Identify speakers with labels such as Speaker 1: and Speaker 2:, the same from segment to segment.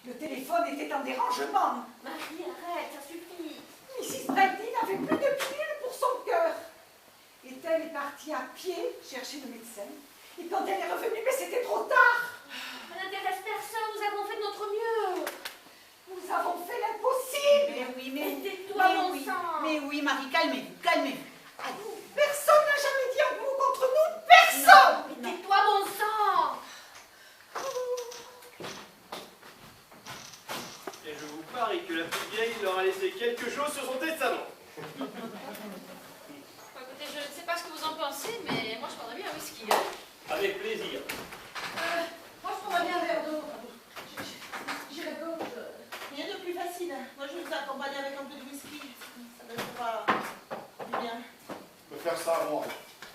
Speaker 1: Le téléphone était en dérangement.
Speaker 2: Marie, arrête, ça suffit.
Speaker 1: Mrs. Brady n'avait plus de pilules pour son cœur. Ethel est partie à pied chercher le médecin. Et quand elle est revenue, mais c'était trop tard.
Speaker 2: Ça n'intéresse personne, nous avons fait de notre mieux.
Speaker 1: Nous avons fait l'impossible.
Speaker 3: Mais oui, mais...
Speaker 2: Tais-toi,
Speaker 3: mais
Speaker 2: mon
Speaker 3: oui,
Speaker 2: sang.
Speaker 3: mais oui, Marie, calmez-vous, calmez-vous. Allez.
Speaker 1: Personne n'a jamais dit un mot contre nous. Personne.
Speaker 2: Mais tais-toi, mon sang.
Speaker 4: Et je vous parie que la plus vieille leur a laissé quelque chose sur son testament.
Speaker 5: Bon, écoutez, je ne sais pas ce que vous en pensez, mais moi je prendrais bien un whisky. Hein.
Speaker 6: Avec plaisir.
Speaker 5: Moi je prendrais bien un verre d'eau. J'ai la gorge.
Speaker 3: Rien de plus facile. Moi, je vous accompagne avec un peu de whisky. Ça ne fera du bien.
Speaker 7: Je peux faire ça à moi,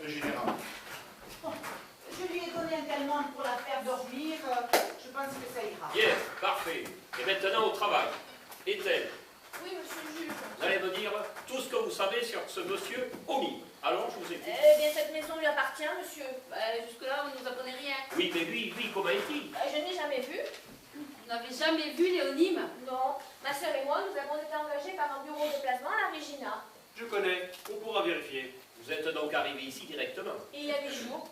Speaker 7: le général.
Speaker 3: Bon, je lui ai donné un calmant pour la faire dormir. Je pense que ça ira.
Speaker 6: Bien, parfait. Et maintenant au travail. Ethel,
Speaker 5: Oui, monsieur le juge.
Speaker 6: vous allez me dire tout ce que vous savez sur ce monsieur Omi. Alors, je vous écoute.
Speaker 2: Eh bien, cette maison lui appartient, monsieur. Jusque-là, vous ne nous apprenez rien.
Speaker 6: Oui, mais lui, comment est-il?
Speaker 2: Je n'ai jamais vu.
Speaker 5: Vous n'avez jamais vu Léonime?
Speaker 2: Non. Ma sœur et moi, nous avons été engagés par un bureau de placement à la Regina.
Speaker 4: Je connais, on pourra vérifier.
Speaker 6: Vous êtes donc arrivé ici directement.
Speaker 2: Et il y a 8 jours.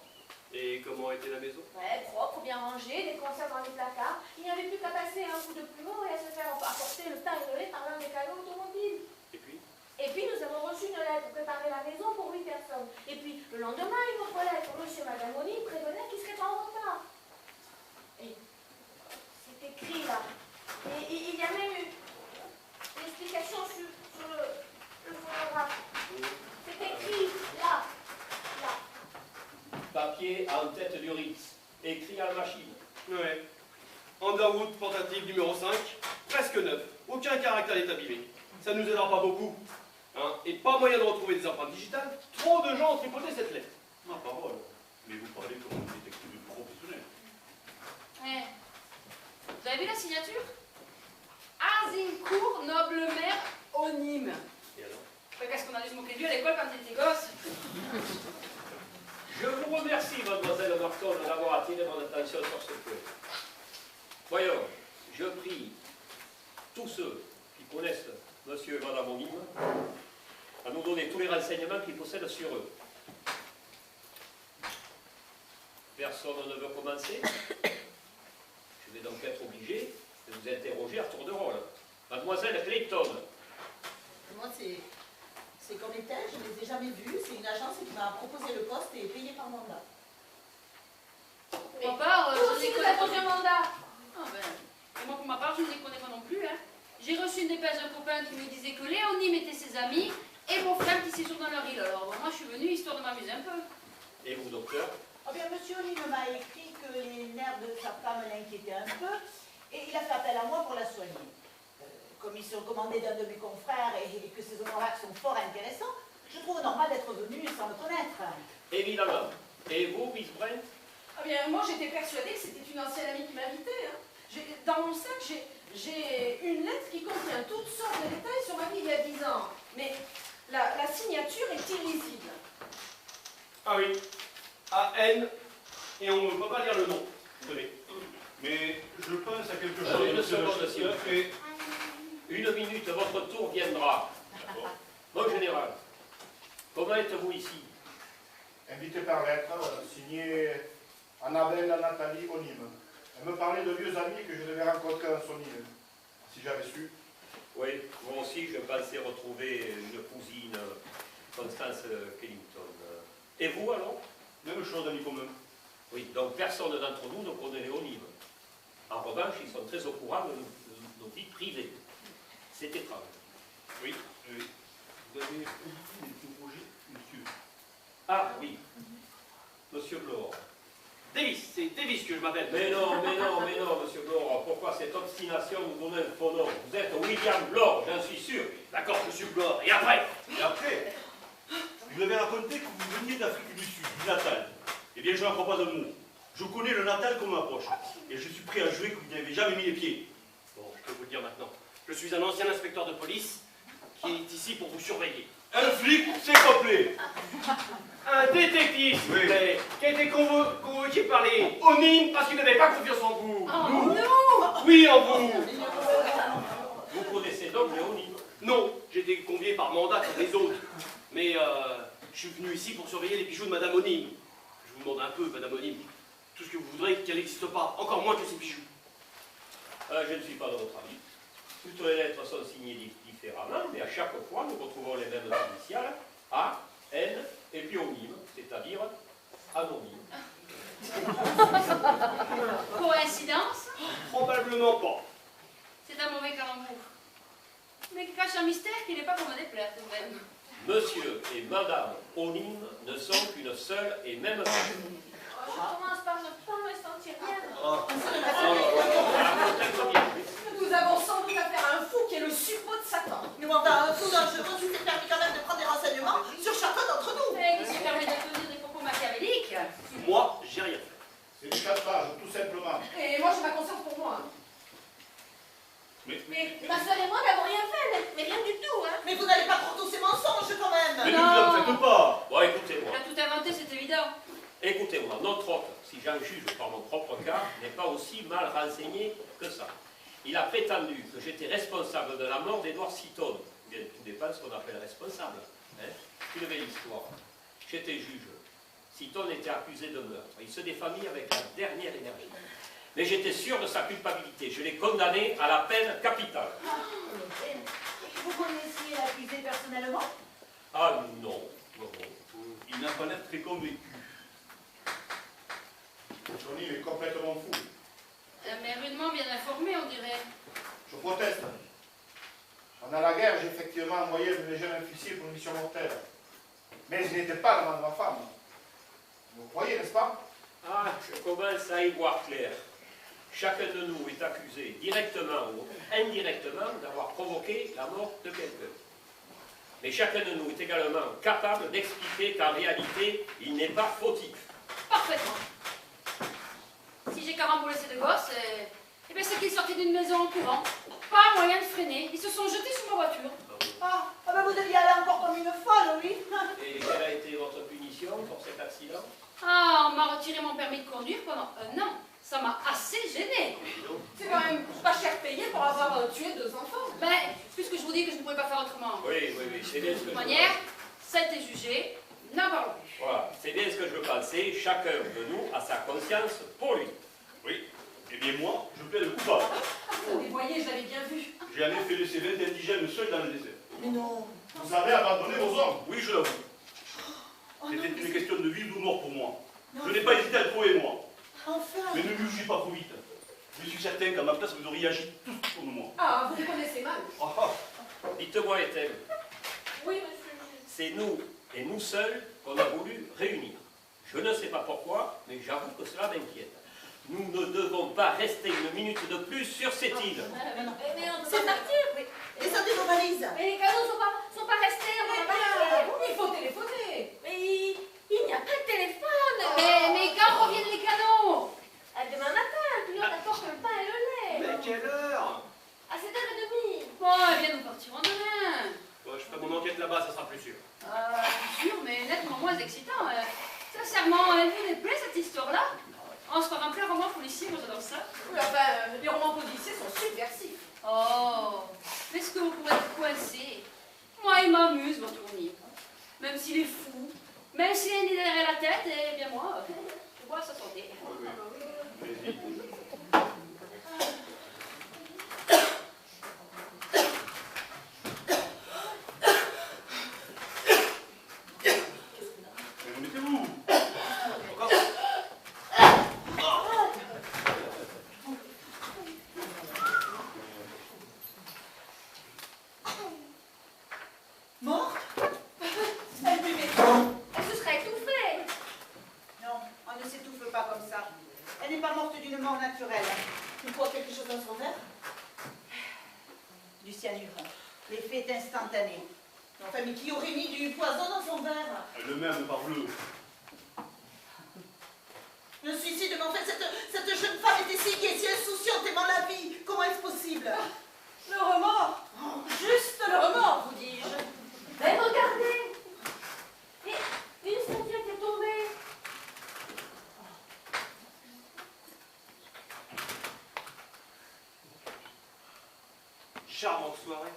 Speaker 4: Et comment était la maison?
Speaker 2: Ouais, propre, bien rangé, des conserves dans les placards. Il n'y avait plus qu'à passer un coup de plumeau et à se faire apporter le pain et le lait par l'un des canaux automobiles.
Speaker 4: Et puis?
Speaker 2: Et puis nous avons reçu une lettre préparer la maison pour 8 personnes. Et puis le lendemain, une autre lettre pour monsieur et madame Oni prévenait qu'ils seraient en retard. Et c'est écrit là. Et il y a même eu une explication sur le photographe. C'est écrit là. Là.
Speaker 6: Papier en tête du Ritz. Écrit à la machine.
Speaker 4: Ouais. Underwood, portative numéro 5, presque neuf. Aucun caractère n'est abîmé. Ça ne nous aidera pas beaucoup. Hein. Et pas moyen de retrouver des empreintes digitales. Trop de gens ont tripoté cette lettre.
Speaker 7: Ma parole. Mais vous parlez comme un détective professionnel.
Speaker 5: Vous avez vu la signature? Azincourt, noble maire, Onime.
Speaker 4: Et alors?
Speaker 5: Qu'est-ce qu'on a dû se moquer de lui à l'école quand il était gosse?
Speaker 6: Je vous remercie, mademoiselle Norton, d'avoir attiré mon attention sur ce point. Voyons, je prie tous ceux qui connaissent monsieur et madame Onime à nous donner tous les renseignements qu'ils possèdent sur eux. Personne ne veut commencer. Je vais donc être obligé de vous interroger à tour de rôle. Mademoiselle Clayton.
Speaker 3: Moi, c'est comme Ethel, je ne les ai jamais vus. C'est une agence qui m'a proposé le poste et est payée par mandat.
Speaker 5: Pour ma part,
Speaker 2: Vous
Speaker 5: je ne
Speaker 2: aussi,
Speaker 5: les
Speaker 2: vous
Speaker 5: connais
Speaker 2: avez
Speaker 5: pas.
Speaker 2: reçu un mandat.
Speaker 5: Ah ben, et moi pour ma part, je ne les connais pas non plus. Hein. J'ai reçu une dépêche d'un copain qui me disait que Léonime était ses amis et mon frère qui séjourne dans leur île. Alors moi, je suis venue histoire de m'amuser un peu.
Speaker 6: Et vous, docteur?
Speaker 3: Oh bien, monsieur Onime m'a écrit que les nerfs de sa femme l'inquiétaient un peu et il a fait appel à moi pour la soigner. Comme ils sont commandés d'un de mes confrères et que ses honoraires sont fort intéressants, je trouve normal d'être venu sans le connaître.
Speaker 6: Évidemment. Et vous, Miss Brent?
Speaker 8: Ah bien, moi j'étais persuadée que c'était une ancienne amie qui m'invitait. Hein. Dans mon sac, j'ai une lettre qui contient toutes sortes de détails sur ma vie il y a 10 ans. Mais la signature est illisible.
Speaker 4: Ah oui. A-N. Et on ne peut pas lire le nom. Tenez.
Speaker 7: Mais je pense à quelque
Speaker 6: Alors,
Speaker 7: chose.
Speaker 6: une
Speaker 7: monsieur le
Speaker 6: seconde, s'il vous
Speaker 7: chef,
Speaker 6: plaît.
Speaker 7: et-
Speaker 6: Une minute, votre tour viendra. Mon général, comment êtes-vous ici?
Speaker 7: Invité par lettre, signé Annabelle Nathalie Onime. Elle me parlait de vieux amis que je devais rencontrer en son île. Si j'avais su.
Speaker 6: Oui, moi aussi, je pensais retrouver une cousine, Constance Kennington. Et vous, alors?
Speaker 7: Même chose, ami commun.
Speaker 6: Oui, donc personne d'entre nous ne connaît Léonime. En revanche, ils sont très au courant de nos vies privées. C'est étrange.
Speaker 7: Oui, oui. Vous avez oublié d'interroger monsieur.
Speaker 6: Ah, oui. Monsieur Blore.
Speaker 4: Davis, c'est Davis que je m'appelle.
Speaker 6: Mais non, monsieur Blore. Pourquoi cette obstination de vous donner un faux nom? Vous êtes William Blore, j'en suis sûr.
Speaker 4: D'accord, je suis Blore. Et après?
Speaker 9: Et après, vous avez raconté que vous veniez d'Afrique du Sud, du Natal. Eh bien, je n'en crois pas un mot. Je connais le Natal comme ma poche. Et je suis prêt à jouer que vous n'y avez jamais mis les pieds.
Speaker 4: Bon, je peux vous le dire maintenant. Je suis un ancien inspecteur de police qui est ici pour vous surveiller.
Speaker 9: Un flic, s'il vous plaît.
Speaker 4: Un détective, s'il vous
Speaker 9: Oui.
Speaker 4: plaît, qui a été convoqué par les Onime parce qu'il n'avait pas confiance en vous.
Speaker 8: Oh non!
Speaker 4: instruit en vous.
Speaker 6: Vous connaissez donc Léonie?
Speaker 4: Non, j'ai été convié par mandat comme les autres. Mais je suis venu ici pour surveiller les bijoux de Madame Onime. Je vous demande un peu, Madame Onime, tout ce que vous voudrez qu'elle n'existe pas, encore moins que ces bijoux.
Speaker 6: Je ne suis pas de votre avis. Toutes les lettres sont signées différemment, mais à chaque fois, nous retrouvons les mêmes initiales, A, N, et puis Onime, c'est-à-dire anonyme.
Speaker 5: Coïncidence?
Speaker 4: Probablement pas.
Speaker 5: C'est un mauvais calembour. Mais qui cache un mystère qui n'est pas pour me déplaire tout de même.
Speaker 6: Monsieur et Madame Onime ne sont qu'une seule et même personne.
Speaker 2: Je commence par ne pas me sentir bien.
Speaker 8: Nous avons sans doute affaire à un fou qui est le suppôt de Satan.
Speaker 3: Nous, enfin, un fou dangereux, il s'est permis quand même de prendre des renseignements sur chacun d'entre nous.
Speaker 5: Et qui se permet de tenir des propos machiavéliques.
Speaker 4: Moi, j'ai rien fait.
Speaker 7: C'est du captage, tout simplement.
Speaker 8: Et moi, j'ai ma conscience pour moi.
Speaker 2: Mais ma soeur et moi n'avons rien fait, mais rien du tout, hein.
Speaker 3: Mais vous n'allez pas croire tous ces mensonges quand même.
Speaker 9: Mais ne vous en faites pas.
Speaker 6: Bon, écoutez-moi.
Speaker 5: Tu as tout inventé, c'est évident.
Speaker 6: Écoutez-moi, notre hôte, si j'en juge par mon propre cas, n'est pas aussi mal renseigné que ça. Il a prétendu que j'étais responsable de la mort d'Edward Seaton. Bien, tout dépend de ce qu'on appelle responsable. Hein. Une belle histoire. J'étais juge. Seaton était accusé de meurtre. Il se défendit avec la dernière énergie. Mais j'étais sûr de sa culpabilité. Je l'ai condamné à la peine capitale.
Speaker 3: Vous connaissiez l'accusé personnellement?
Speaker 6: Ah non, non.
Speaker 9: Il n'a pas l'air très convaincu.
Speaker 7: Johnny est complètement fou.
Speaker 5: Mais rudement bien informé, on dirait.
Speaker 7: Je proteste. Pendant la guerre, j'ai effectivement envoyé un léger officier pour une mission mortelle. Mais il n'était pas l'amant de ma femme. Vous croyez, n'est-ce pas?
Speaker 6: Ah, je commence à y voir clair. Chacun de nous est accusé, directement ou indirectement, d'avoir provoqué la mort de quelqu'un. Mais chacun de nous est également capable d'expliquer qu'en réalité, il n'est pas fautif.
Speaker 5: Parfaitement. Si j'ai carambolé ces deux gosses, eh bien c'est qu'ils sortaient d'une maison en courant. Pas moyen de freiner. Ils se sont jetés sur ma voiture.
Speaker 3: Ah, ben vous deviez aller encore comme une folle, oui.
Speaker 6: Et quelle a été votre punition pour cet accident?
Speaker 5: Ah, on m'a retiré mon permis de conduire pendant un an. Ça m'a assez gêné.
Speaker 8: C'est quand même pas cher payé pour avoir tué 2 enfants.
Speaker 5: Ben, puisque je vous dis que je ne pouvais pas faire autrement.
Speaker 6: Oui, c'est bien ce
Speaker 5: De
Speaker 6: que
Speaker 5: toute
Speaker 6: je
Speaker 5: manière, ça a été jugé. N'en parlons plus.
Speaker 6: Voilà, c'est bien ce que je pensais. Chacun de nous a sa conscience pour lui.
Speaker 9: Oui. Eh bien moi, je plaide coupable.
Speaker 8: Les voyez, je l'avais bien vu.
Speaker 9: J'ai en effet laissé 20 indigènes seuls dans le désert.
Speaker 3: Mais non.
Speaker 7: Vous avez abandonné vos hommes.
Speaker 9: Oui, je l'avoue. C'était une question de vie ou de mort pour moi. Je n'ai pas hésité à le prouver, moi.
Speaker 3: Enfin.
Speaker 9: Mais ne me jugez pas trop vite. Je suis certain qu'à ma place, vous auriez agi tous comme moi.
Speaker 8: Ah, vous me connaissez mal.
Speaker 9: Ah, ah.
Speaker 6: Dites-moi, Ethel,
Speaker 2: Oui, monsieur.
Speaker 6: c'est nous et nous seuls qu'on a voulu réunir. Je ne sais pas pourquoi, mais j'avoue que cela m'inquiète. Nous ne devons pas rester une minute de plus sur cette île.
Speaker 2: Mais on peut
Speaker 3: C'est
Speaker 2: pas partir.
Speaker 3: Oui. Descendez vos valises.
Speaker 2: Mais les cadeaux sont pas restés, on va pas partir.
Speaker 8: Il faut téléphoner.
Speaker 2: Mais il n'y a pas de téléphone.
Speaker 5: Mais quand reviennent les canaux?
Speaker 2: À demain matin, puis on apporte le pain et le lait.
Speaker 4: Mais quelle heure?
Speaker 2: À 7h30.
Speaker 5: Bon, eh bien, nous partirons demain.
Speaker 4: Moi, je ferai mon enquête là-bas, ça sera plus sûr.
Speaker 5: Sûr, mais nettement moins excitant. Sincèrement, elle vous déplaît cette histoire-là? On se croit un plein roman policier, moi j'adore ça.
Speaker 8: Oui, enfin, les romans policiers sont subversifs.
Speaker 5: Oh, est-ce que vous pourrez être coincé? Moi, il m'amuse, votre tournée. Même s'il est fou, même s'il a une idée derrière la tête, eh bien moi, je vois sa santé.
Speaker 9: Mais mettez-vous.
Speaker 3: Morte?
Speaker 8: Elle buvait.
Speaker 2: Elle se serait étouffée.
Speaker 3: Non, on ne s'étouffe pas comme ça. Elle n'est pas morte d'une mort naturelle. Tu crois quelque chose dans son verre? Du cyanure. L'effet est instantané. Enfin, mais qui aurait mis du poison dans son verre?
Speaker 9: Le même, parbleu.
Speaker 3: Le suicide, mais en fait, cette jeune femme était si gaie, si insouciante, aimant la vie. Comment est-ce possible?
Speaker 8: Le remords. Juste le remords, vous dis-je.
Speaker 2: Mais regardez. Et une statuette est tombée.
Speaker 4: charmante soirée.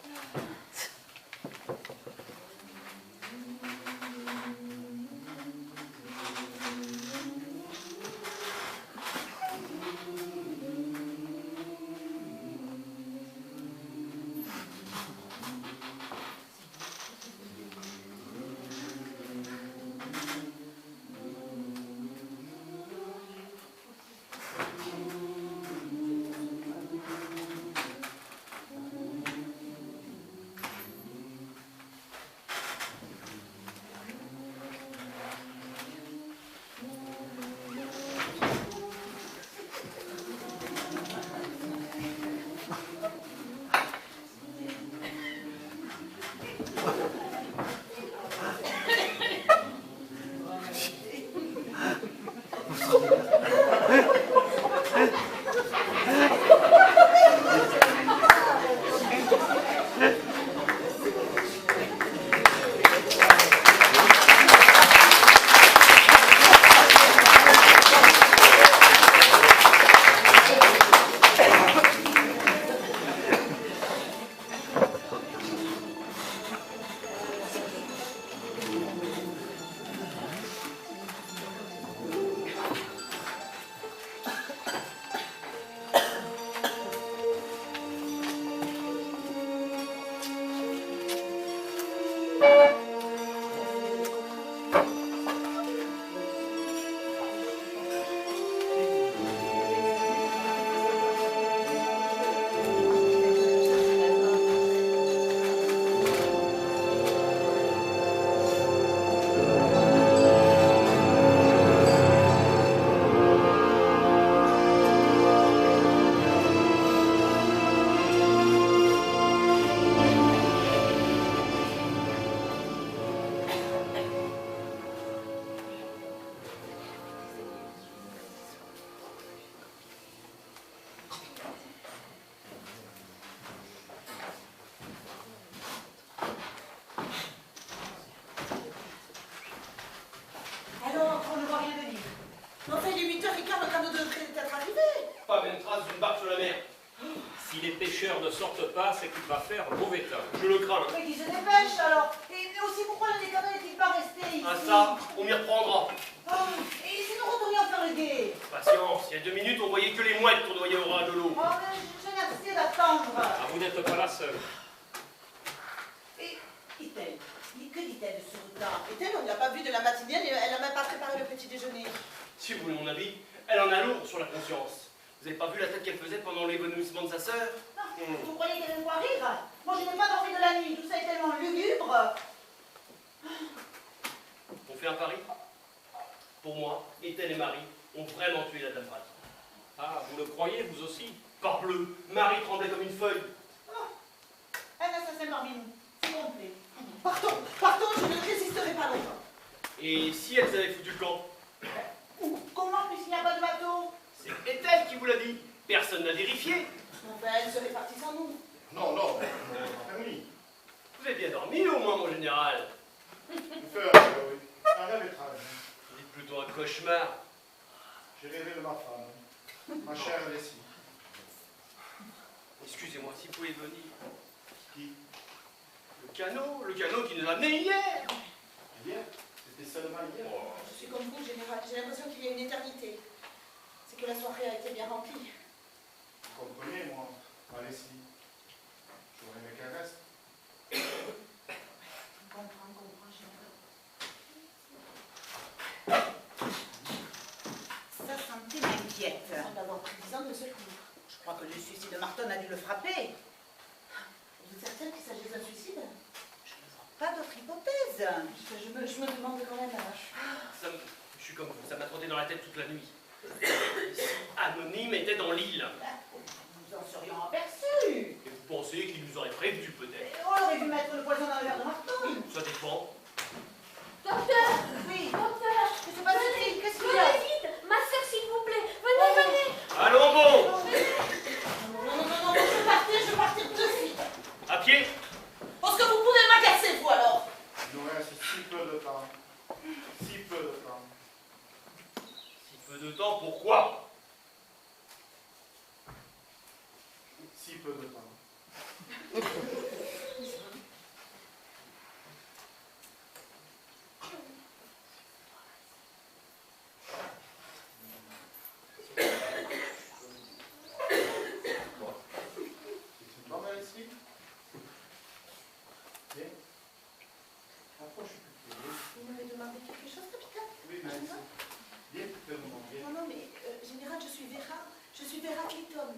Speaker 6: Si les pêcheurs ne sortent pas, c'est qu'il va faire mauvais temps.
Speaker 4: Je le crains.
Speaker 3: Mais qui se dépêche alors. Mais aussi pourquoi le décanoë n'est-il pas resté ici?
Speaker 4: Ah ça, on m'y reprendra.
Speaker 3: Oh, et si nous retournions faire le guet?
Speaker 4: Patience, il y a 2 minutes, on voyait que les mouettes tournoyer au ras de l'eau.
Speaker 3: Oh, mais je n'ai assez d'attendre.
Speaker 6: Ah, vous n'êtes pas la seule.
Speaker 3: Et dit-elle? Que dit-elle de ce retard? Et-elle, on ne l'a pas vue de la matinée, elle n'a même pas préparé le petit déjeuner.
Speaker 4: Si vous voulez mon avis, elle en a lourd sur la conscience. Vous n'avez pas vu la tête qu'elle faisait pendant l'évanouissement de sa sœur?
Speaker 3: Non, vous croyez qu'elle me voit rire? Moi, je n'ai pas dormi de la nuit, tout ça est tellement lugubre.
Speaker 4: On fait un pari? Pour moi, Ethel et Marie ont vraiment tué la dame Pratt.
Speaker 6: Ah, vous le croyez, vous aussi?
Speaker 4: Parbleu, Marie tremblait comme une feuille.
Speaker 3: Un assassin parmi nous, c'est complet. Partons, je ne résisterai pas longtemps.
Speaker 4: Et si elles avaient foutu le camp?
Speaker 3: Comment, puisqu'il n'y a pas de bateau?
Speaker 4: C'est Ethel qui vous l'a dit. Personne n'a vérifié.
Speaker 3: Enfin, elle serait partie sans nous.
Speaker 7: Non, non, on n'a pas permis.
Speaker 4: Vous avez bien dormi au moins, mon général.
Speaker 7: Un rêve étrange.
Speaker 4: Dites plutôt un cauchemar.
Speaker 7: J'ai rêvé de ma femme, ma chère Leslie.
Speaker 4: Excusez-moi, si vous pouvez venir.
Speaker 7: Qui?
Speaker 4: Le canot qui nous a amenés hier.
Speaker 7: Hier? C'était seulement hier.
Speaker 3: Je suis comme vous, général. J'ai l'impression qu'il y a une éternité. C'est que la soirée a été bien remplie.
Speaker 7: Vous comprenez, moi, ma Leslie. J'aurais aimé qu'elle reste.
Speaker 3: Je comprends, général. Sa santé m'inquiète. Sans d'avoir pris 10 ans de secours. Je crois que le suicide de Marton a dû le frapper. Vous êtes certaine qu'il s'agit d'un suicide? Je ne vois pas d'autre hypothèse. Je me demande quand même.
Speaker 4: Je suis comme vous, ça m'a trotté dans la tête toute la nuit. Anonyme était dans l'île.
Speaker 3: Nous en serions aperçus.
Speaker 4: Et vous pensez qu'il nous aurait prévenu peut-être?
Speaker 3: On aurait dû mettre le poison dans le verre de Marton.
Speaker 4: Ça dépend.
Speaker 2: Docteur!
Speaker 3: Oui.
Speaker 2: Docteur!
Speaker 3: Qu'est-ce qui se passe? Qu'est-ce qu'il y
Speaker 2: Venez
Speaker 3: a?
Speaker 2: vite! Ma soeur, s'il vous plaît! Venez!
Speaker 4: Allons bon!
Speaker 3: Non, je vais partir de suite.
Speaker 4: À pied?
Speaker 3: Parce que vous pouvez m'agacer, vous alors.
Speaker 7: Il nous reste si peu de temps. Si peu de temps.
Speaker 4: Si peu de temps, pourquoi?
Speaker 7: Si peu de temps.
Speaker 3: Vous m'avez demandé quelque chose, capitaine?
Speaker 7: Oui, mais bien, fais le moment, bien.
Speaker 3: Non, non, mais général, je suis Vera Clayton.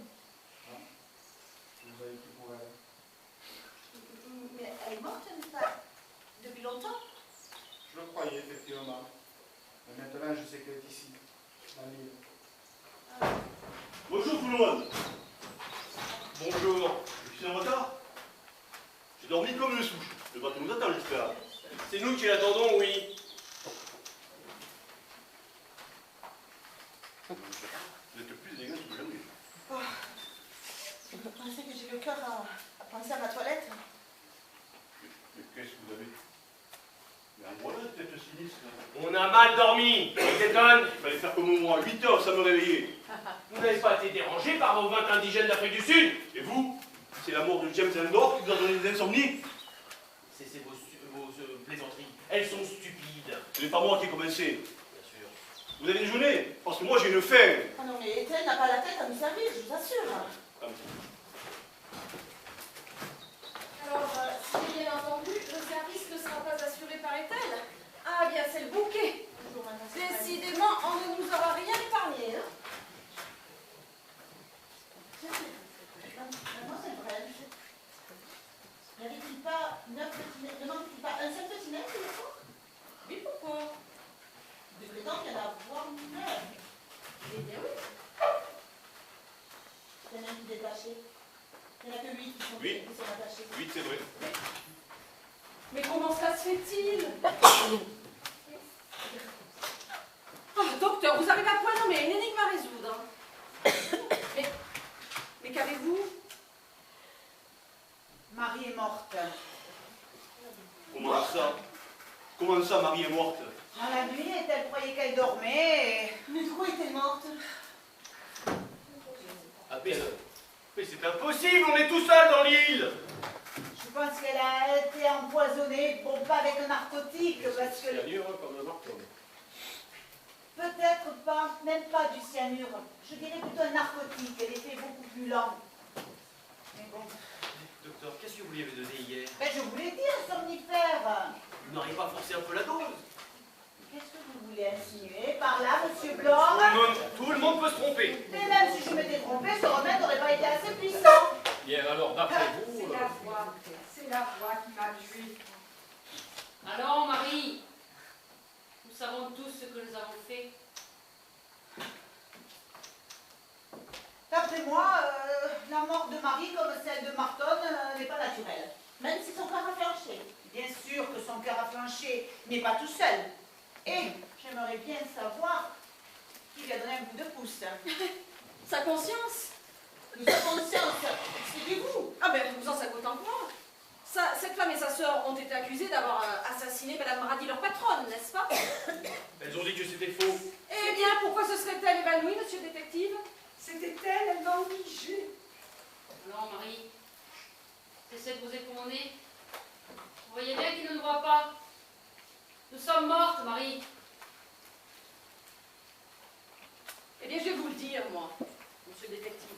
Speaker 7: Vous avez pris pour elle.
Speaker 3: Mais elle est morte, n'est-ce pas? Depuis longtemps?
Speaker 7: Je le croyais, effectivement. Mais maintenant, je sais qu'elle est ici, dans l'île.
Speaker 9: Bonjour tout le monde.
Speaker 4: Bonjour.
Speaker 9: Je suis en retard. J'ai dormi comme une souche. Le bateau nous attend, j'espère.
Speaker 4: C'est nous qui l'attendons, oui.
Speaker 9: Vous êtes le plus élégant que jamais.
Speaker 3: Oh. Vous pensez que j'ai le cœur à penser à ma toilette?
Speaker 9: Mais qu'est-ce que vous avez? Mais en voilà, tête sinistre.
Speaker 4: On a mal dormi. T'étonnes?
Speaker 9: Il fallait faire comme moi. 8 heures, ça me réveillait.
Speaker 4: Vous n'avez pas été dérangé par vos 20 indigènes d'Afrique du Sud?
Speaker 9: Et vous? C'est la mort de James Endor qui vous a donné des insomnies?
Speaker 4: Cessez vos plaisanteries. Elles sont stupides.
Speaker 9: Ce n'est pas moi qui ai commencé.
Speaker 4: Bien sûr.
Speaker 9: Vous avez déjeuné? Parce que moi j'ai une faim.
Speaker 3: Ah non, mais Ethel n'a pas la tête à nous servir, je vous assure.
Speaker 9: Ah,
Speaker 8: Alors, si j'ai bien entendu, le service ne sera pas assuré par Ethel. Ah bien, c'est le bouquet.
Speaker 3: Bonjour, madame.
Speaker 8: Décidément, on ne nous aura rien épargné. Hein.
Speaker 3: Mademoiselle Brel, n'avait-il pas 9 petits nez? Demande-t-il pas un seul petit nez, c'est le fond?
Speaker 8: Oui, pourquoi?
Speaker 3: Il prétend qu'il y en a à voir 9.
Speaker 8: Eh bien oui.
Speaker 3: Il y en a qui détachés. Il n'y en a que 8
Speaker 9: Oui.
Speaker 3: qui sont attachés.
Speaker 9: 8, c'est vrai.
Speaker 8: Mais comment cela se fait-il? Ah, docteur, vous arrivez à point, non, mais il y a une énigme à résoudre. Mais qu'avez-vous?
Speaker 3: Marie est morte.
Speaker 9: Comment ça? Comment ça, Marie est morte?
Speaker 3: Dans la nuit, elle croyait qu'elle dormait. Mais de quoi est-elle morte?
Speaker 4: Ah, mais c'est impossible, on est tout seul dans l'île.
Speaker 3: Je pense qu'elle a été empoisonnée, bon, pas avec un narcotique, parce que...
Speaker 6: Cyanure comme un marteau.
Speaker 3: Peut-être pas, même pas du cyanure. Je dirais plutôt un narcotique, elle était beaucoup plus lente. Mais bon...
Speaker 4: Docteur, qu'est-ce que vous lui avez donné hier?
Speaker 3: Ben, je voulais dire, somnifère.
Speaker 4: Vous n'auriez pas forcé un peu la dose?
Speaker 3: Qu'est-ce que vous voulez insinuer par là, monsieur Blanc?
Speaker 4: Tout le monde peut se tromper.
Speaker 3: Mais même si je m'étais trompée, ce remède n'aurait pas été assez puissant.
Speaker 6: Bien, alors, d'après vous...
Speaker 1: C'est la voix. C'est la voix qui m'a tuée.
Speaker 5: Alors, Marie, nous savons tous ce que nous avons fait.
Speaker 3: D'après moi, la mort de Marie, comme celle de Marton, n'est pas naturelle. Même si son cœur a flanché. Bien sûr que son cœur a flanché, mais pas tout seul. Et j'aimerais bien savoir qui lui a donné un coup de pouce.
Speaker 8: Sa conscience?
Speaker 3: Sa conscience, expliquez-vous.
Speaker 8: Ah ben, vous en savez autant que moi. Cette femme et sa sœur ont été accusées d'avoir assassiné Madame Brady, leur patronne, n'est-ce pas?
Speaker 4: Elles ont dit que c'était faux.
Speaker 8: Eh bien, pourquoi se serait-elle évanouie, monsieur le détective?
Speaker 1: C'était elle, elle m'a obligée.
Speaker 5: Alors, Marie, cessez de vous écommander. Vous voyez bien qu'il ne nous voit pas. Nous sommes mortes, Marie.
Speaker 8: Eh bien, je vais vous le dire, moi, monsieur le détective.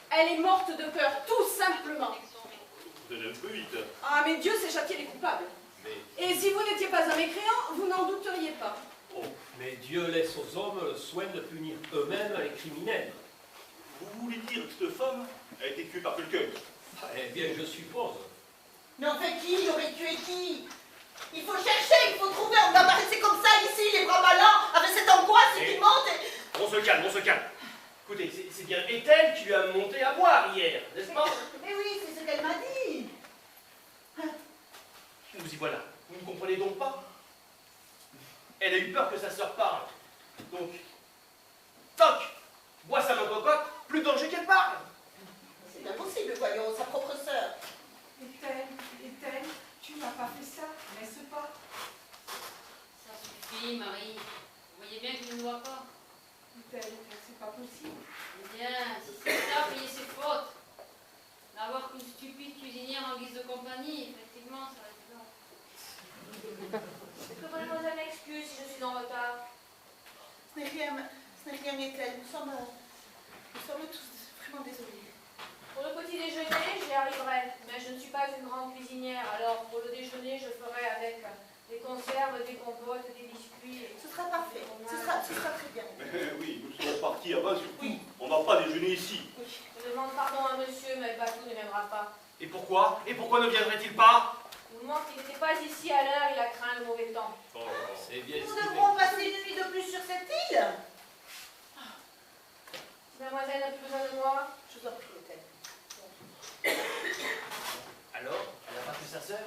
Speaker 8: Elle est morte de peur, tout simplement.
Speaker 9: Vous allez un peu vite.
Speaker 8: Ah, mais Dieu sait châtier les coupables. Et si vous n'étiez pas un mécréant, vous n'en douteriez pas.
Speaker 6: Oh, mais Dieu laisse aux hommes le soin de punir eux-mêmes les criminels.
Speaker 9: Vous voulez dire que cette femme a été tuée par quelqu'un?
Speaker 6: Eh bien, je suppose.
Speaker 3: Mais en fait, qui aurait tué qui? Il faut chercher, il faut trouver. On va pas rester comme ça ici, les bras ballants, avec cette angoisse qui monte.
Speaker 4: On se calme, on se calme. Écoutez, c'est bien Ethel qui lui a monté à boire hier, n'est-ce pas?
Speaker 3: Mais oui, c'est ce qu'elle m'a dit.
Speaker 4: Nous y voilà. Vous ne comprenez donc pas? Elle a eu peur que sa sœur parle. Donc, toc, bois sa main cocotte, plus de danger qu'elle parle.
Speaker 3: C'est impossible, voyons, sa propre sœur.
Speaker 1: Ethel, tu n'as pas fait ça, n'est-ce pas?
Speaker 5: Ça suffit, Marie. Vous voyez bien qu'il ne nous voit pas.
Speaker 1: Ethel, c'est pas possible.
Speaker 5: Eh bien, si c'est ça, payez ses fautes. La avoir qu'une stupide cuisinière en guise de compagnie, effectivement, ça va être long.
Speaker 2: Est-ce que mademoiselle m'excuse si je suis en retard?
Speaker 3: Ce n'est rien, Ethel. Nous sommes tous vraiment désolés.
Speaker 2: Pour le petit déjeuner, j'y arriverai, mais je ne suis pas une grande cuisinière, alors pour le déjeuner, je ferai avec des conserves, des compotes, des biscuits.
Speaker 3: Ce sera parfait. Ce sera très bien.
Speaker 9: Oui, nous serons partis avant, surtout. Oui. On ne va pas déjeuner ici.
Speaker 3: Oui.
Speaker 2: Je demande pardon à monsieur, mais Batou ne viendra pas.
Speaker 4: Et pourquoi? Et pourquoi ne viendrait-il pas?
Speaker 2: Au moment qu'il n'était pas ici à l'heure, il a craint le mauvais temps.
Speaker 6: Oh, c'est bien
Speaker 3: Nous
Speaker 6: ce qui
Speaker 3: devrons passer une nuit de plus sur cette île.
Speaker 2: Si mademoiselle n'a plus besoin de moi,
Speaker 3: Je vous en prie, Ethel.
Speaker 4: Alors, elle n'a pas fait sa sœur?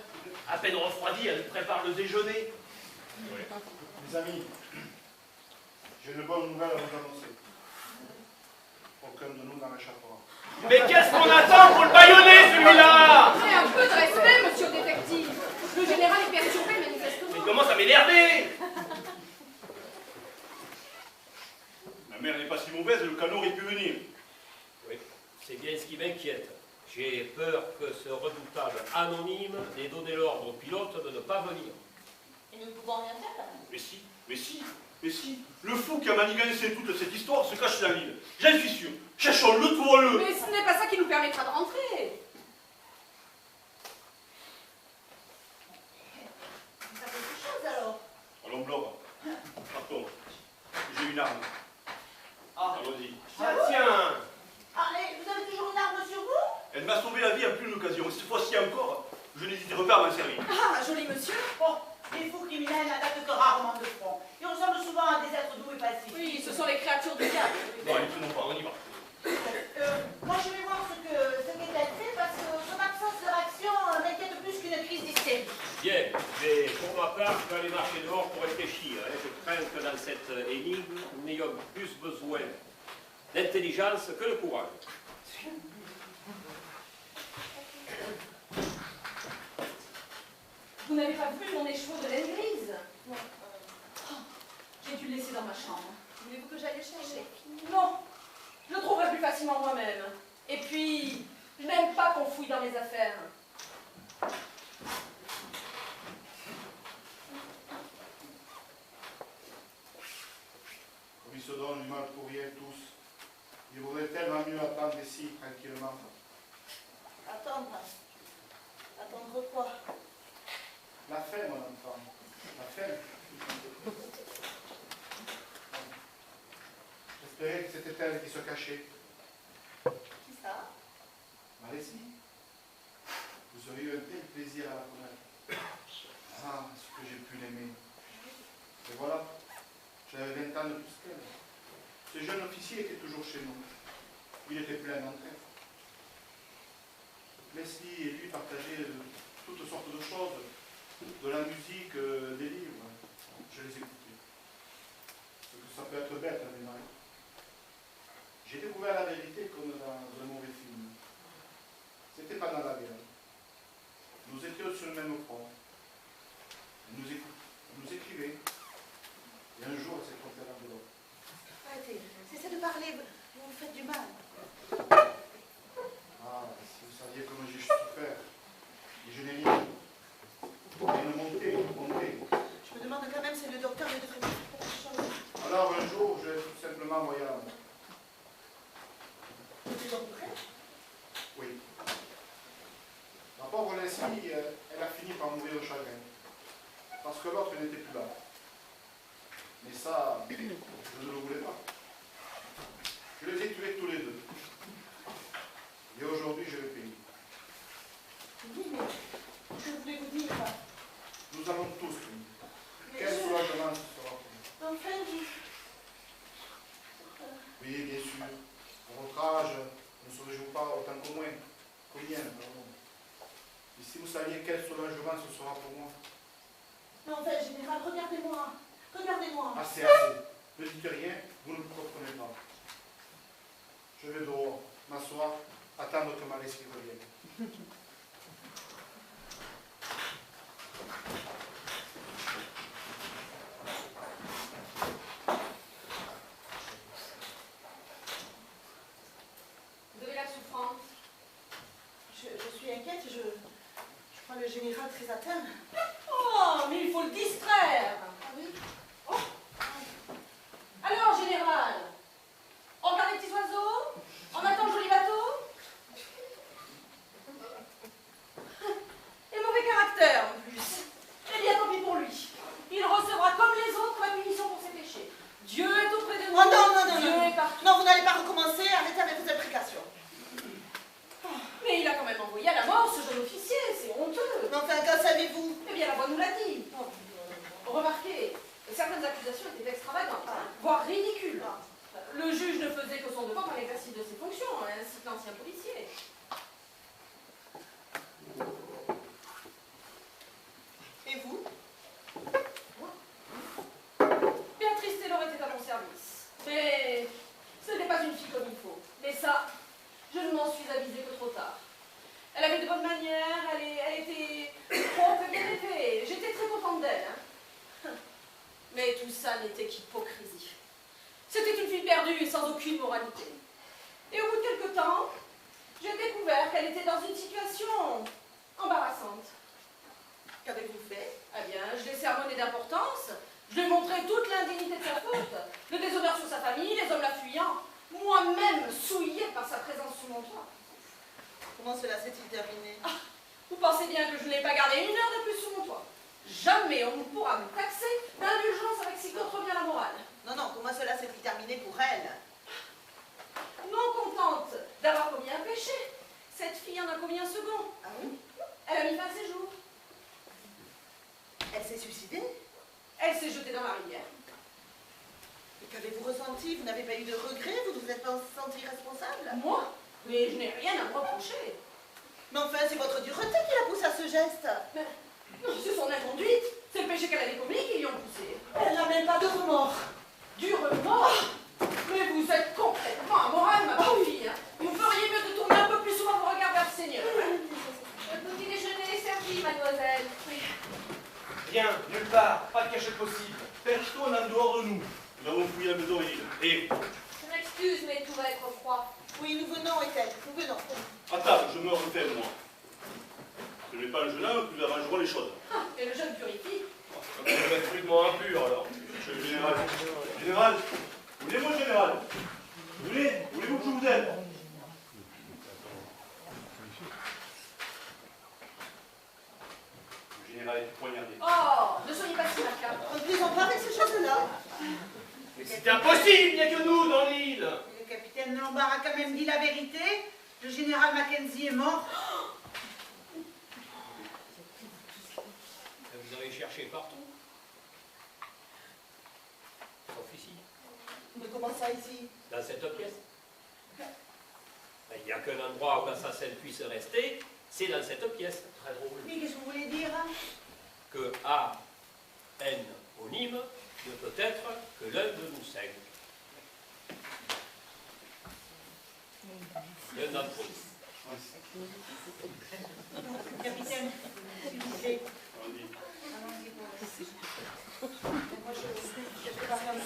Speaker 4: À peine refroidie, elle prépare le déjeuner.
Speaker 9: Oui.
Speaker 7: Mes amis, j'ai une bonne nouvelle à vous annoncer. Aucun de nous n'en échappera.
Speaker 4: Mais qu'est-ce qu'on attend pour le bâillonner, celui-là?
Speaker 8: Mais un peu de respect, monsieur le détective. Le général est perturbé, manifestement.
Speaker 4: Il commence à m'énerver.
Speaker 9: La mer n'est pas si mauvaise, le canot aurait pu venir.
Speaker 6: Oui, c'est bien ce qui m'inquiète. J'ai peur que ce redoutable anonyme ait donné l'ordre au pilote de ne pas venir.
Speaker 3: Et nous ne pouvons rien faire.
Speaker 9: Mais si, mais si, mais si. Le fou qui a manigancé toute cette histoire se cache dans l'île. J'en suis sûr. Cherchons-le, trouvons-le.
Speaker 8: Mais ce n'est pas ça qui nous permettra de rentrer.
Speaker 3: Ça fait quelque chose alors.
Speaker 9: Allons, Blore. Partons. J'ai une arme.
Speaker 4: Ah,
Speaker 9: Allons-y.
Speaker 4: tiens.
Speaker 3: Ah, et vous avez toujours une arme sur vous?
Speaker 9: Elle m'a sauvé la vie en plus d'une occasion. Cette fois-ci encore, je n'hésiterai pas à m'en servir.
Speaker 8: Ah, joli monsieur.
Speaker 3: Bon, les fous criminels n'attaquent que rarement de front. Ils ressemblent souvent à des êtres doux et passifs.
Speaker 8: Oui, ce sont les créatures du diable.
Speaker 9: Bon, allez, tenons pas, on y va.
Speaker 3: Moi, je vais voir ce qu'est-elle fait parce que son absence de réaction m'inquiète plus qu'une crise d'hystérie.
Speaker 6: Bien, mais pour ma part, je vais aller marcher dehors pour réfléchir. Hein. Je crains que dans cette énigme, nous n'ayons plus besoin d'intelligence que de courage.
Speaker 8: Vous n'avez pas vu mon écheveau de laine grise? Non. J'ai dû le laisser dans ma chambre. Voulez-vous que j'aille le chercher? Non. Je le trouverai plus facilement moi-même. Et puis, je n'aime pas qu'on fouille dans mes affaires.
Speaker 7: Comme ils se donnent du mal pour rien tous, il vaudrait tellement mieux attendre ici, tranquillement.
Speaker 3: Attendre. Attendre quoi?
Speaker 7: La fin, mon enfant. La fin. J'espérais que c'était elle qui se cachait.
Speaker 3: Qui ça?
Speaker 7: Malaisie. Vous auriez eu un tel plaisir à la connaître. Ah, ce que j'ai pu l'aimer. Et voilà, j'avais 20 ans de plus qu'elle. Ce jeune officier était toujours chez nous. Il était plein d'entrain. Leslie et lui partageaient toutes sortes de choses, de la musique, des livres. Je les écoutais. Parce que ça peut être bête, un démarrage. J'ai découvert la vérité comme dans un mauvais film. C'était pendant la guerre. Nous étions sur le même front. Elle nous écrivait. Et un jour, elle s'est trompée l'enveloppe.
Speaker 3: Arrêtez, cessez de parler, vous vous faites du mal.
Speaker 7: Ah, si vous saviez comment j'ai souffert. Et je n'ai rien. Elle me montait.
Speaker 3: Je me demande quand même si le docteur ne devrait pas faire quelque chose.
Speaker 7: Alors un jour, je l'ai tout simplement envoyé à la mort.
Speaker 3: Vous êtes rencontré?
Speaker 7: Oui. La pauvre Leslie, elle a fini par mourir de chagrin. Parce que l'autre n'était plus là. Mais ça, je ne le voulais pas. Je les ai tués tous les deux. Et aujourd'hui, je vais payer.
Speaker 3: Oui, mais que voulez-vous dire?
Speaker 7: Nous allons tous payer.
Speaker 3: Mais
Speaker 7: Quel soulagement ce sera pour nous.
Speaker 3: enfin,
Speaker 7: Oui, bien sûr. À votre âge, ne serez-vous pas autant que moi? Combien, pardon. Et si vous saviez quel soulagement ce sera pour moi?
Speaker 3: Mais enfin, général, regardez-moi. Regardez-moi.
Speaker 7: Assez, assez. Ne dites rien, vous ne me comprenez pas. Je vais dehors, m'asseoir, attendre que ma Leslie revienne.
Speaker 8: Vous avez l'air souffrante. Je
Speaker 3: pris inquiète, je crois le général très atteint.
Speaker 8: Oh, mais il faut le distraire.
Speaker 3: Ah oui?
Speaker 8: Oh. Alors, général, on regarde les petits oiseaux? On attend le joli bateau? Et mauvais caractère, en plus. Eh bien, tant pis pour lui. Il recevra comme les autres la punition pour ses péchés. Dieu est auprès de nous.
Speaker 3: Oh non,
Speaker 8: Dieu est partout.
Speaker 3: non, vous n'allez pas recommencer, arrêtez avec vos imprécations.
Speaker 8: Mais il a quand même envoyé à la mort ce jeune officier, c'est honteux.
Speaker 3: Mais enfin, qu'en savez-vous?
Speaker 8: Eh bien, la voix nous l'a dit. Remarquez, certaines accusations étaient extravagantes, voire ridicules. Le juge ne faisait que son devoir dans l'exercice de ses fonctions, ainsi que l'ancien policier.
Speaker 3: Et vous?
Speaker 8: Béatrice Taylor était à mon service. Mais ce n'est pas une fille comme il faut. Mais ça, je ne m'en suis avisée que trop tard. Elle avait de bonnes manières, elle était propre et bien élevée. J'étais très contente d'elle. Mais tout ça n'était qu'hypocrisie. C'était une fille perdue et sans aucune moralité. Et au bout de quelque temps, j'ai découvert qu'elle était dans une situation embarrassante.
Speaker 3: Qu'avez-vous fait?
Speaker 8: Eh bien, je l'ai sermonné d'importance. Je lui ai montré toute l'indignité de sa faute, le déshonneur sur sa famille, les hommes la fuyant, moi-même souillée par sa présence sous mon toit.
Speaker 3: Comment cela s'est-il terminé?
Speaker 8: Vous pensez bien que je n'ai pas gardé une heure de plus sous mon toit? Jamais on ne pourra me taxer d'indulgence avec si contrevient la morale.
Speaker 3: Non, comment cela s'est-il terminé pour elle?
Speaker 8: Non contente d'avoir commis un péché, cette fille en a commis un second.
Speaker 3: Ah oui?
Speaker 8: Elle a mis fin à ses jours.
Speaker 3: Elle s'est suicidée?
Speaker 8: Elle s'est jetée dans la rivière.
Speaker 3: Et qu'avez-vous ressenti? Vous n'avez pas eu de regret? Vous vous êtes pas senti responsable?
Speaker 8: Moi? Mais je n'ai rien à me reprocher.
Speaker 3: Mais enfin, c'est votre dureté qui la pousse à ce geste.
Speaker 8: Mais non, c'est son inconduite. C'est le péché qu'elle avait commis qui l'y ont poussé.
Speaker 3: Elle n'a même pas de remords.
Speaker 8: Du remords? Mais vous êtes complètement amoral, ma bonne fille. Vous feriez mieux de tourner un peu plus souvent vos regards vers le Seigneur.
Speaker 2: Le petit déjeuner est servi, mademoiselle.
Speaker 4: Rien, nulle part, pas de cachette possible.
Speaker 9: Personne en dehors de nous. Nous avons fouillé la maison et...
Speaker 2: Je m'excuse, mais tout va être froid.
Speaker 3: Oui, nous venons, Ethel, nous venons.
Speaker 9: À table, je me refais, moi. Ce n'est pas un jeune homme que nous arrangerons les choses.
Speaker 8: Ah, et le jeune purifie.
Speaker 4: On va être rudement impur alors.
Speaker 9: Monsieur le général. Général, voulez-moi, général? Voulez-vous que je vous aide? Le général est poignardé.
Speaker 8: Oh, ne soyez pas si macabre.
Speaker 3: On ne plaisante pas avec ces choses-là.
Speaker 4: Mais c'est impossible, il n'y a que nous dans l'île.
Speaker 3: Le capitaine Lombard a quand même dit la vérité. Le général Mackenzie est mort.
Speaker 6: Vous avez cherché partout. Sauf ici,
Speaker 3: Mais comment ça ici?
Speaker 6: dans cette pièce. Il n'y a qu'un endroit où l'assassin puisse rester, c'est dans cette pièce. Très drôle.
Speaker 3: Mais qu'est-ce que vous voulez dire?
Speaker 6: Que A, N, Onime, ne peut être que l'un de nous cinq. L'un d'entre nous.
Speaker 3: Capitaine, s'il vous plaît. Moi, je prépare un peu.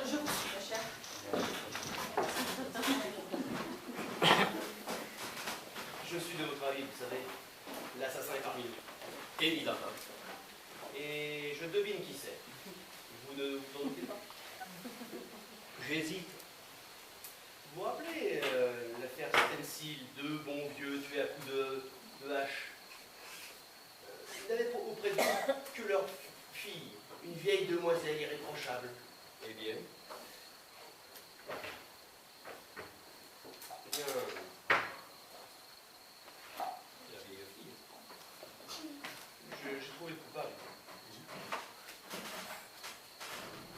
Speaker 3: Je vous suis, ma chère.
Speaker 4: Je suis de votre avis, vous savez. L'assassin est parmi nous.
Speaker 6: Évidemment.
Speaker 4: Et je devine qui c'est. Vous ne vous en doutez pas?
Speaker 6: J'hésite.
Speaker 4: Vous vous rappelez l'affaire Stencil, deux bons vieux tués à coups de hache? Ils n'avaient auprès d'eux que leur fille, une vieille demoiselle irréprochable.
Speaker 6: Eh bien.
Speaker 4: Eh bien,
Speaker 6: La vieille fille.
Speaker 4: j'ai trouvé le coupable.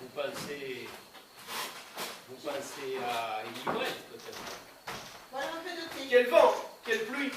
Speaker 6: Vous pensez à Émilie Brel, peut-être?
Speaker 3: Voilà un peu de thé.
Speaker 4: Quel vent, quelle pluie!